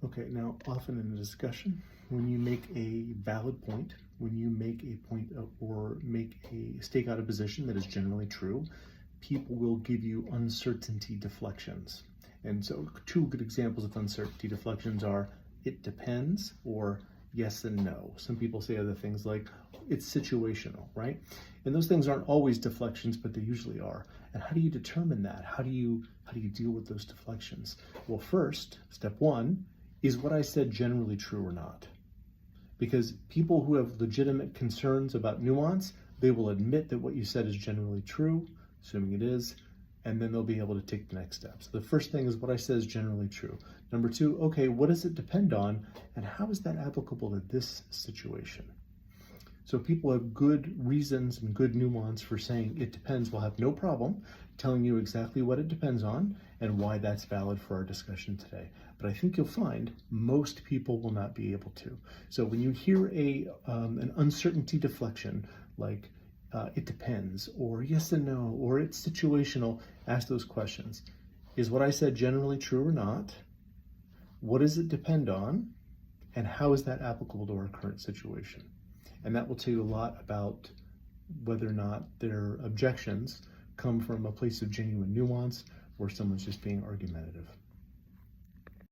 Okay, now often in a discussion, when you make a valid point, when you make a point of, or stake out a position that is generally true, people will give you uncertainty deflections. And so two good examples of uncertainty deflections are it depends or yes and no. Some people say other things like it's situational, right? And those things aren't always deflections, but they usually are. And how do you determine that? How do you deal with those deflections? Well, first, step one, is what I said generally true or not? Because people who have legitimate concerns about nuance, they will admit that what you said is generally true, assuming it is, and then they'll be able to take the next steps. The first thing is what I said is generally true. Number two, okay, what does it depend on, and how is that applicable to this situation? So people have good reasons and good nuance for saying it depends. We'll have no problem telling you exactly what it depends on and why that's valid for our discussion today. But I think you'll find most people will not be able to. So when you hear an uncertainty deflection like it depends, or yes and no, or it's situational, ask those questions. Is what I said generally true or not? What does it depend on? And how is that applicable to our current situation? And that will tell you a lot about whether or not their objections come from a place of genuine nuance or someone's just being argumentative.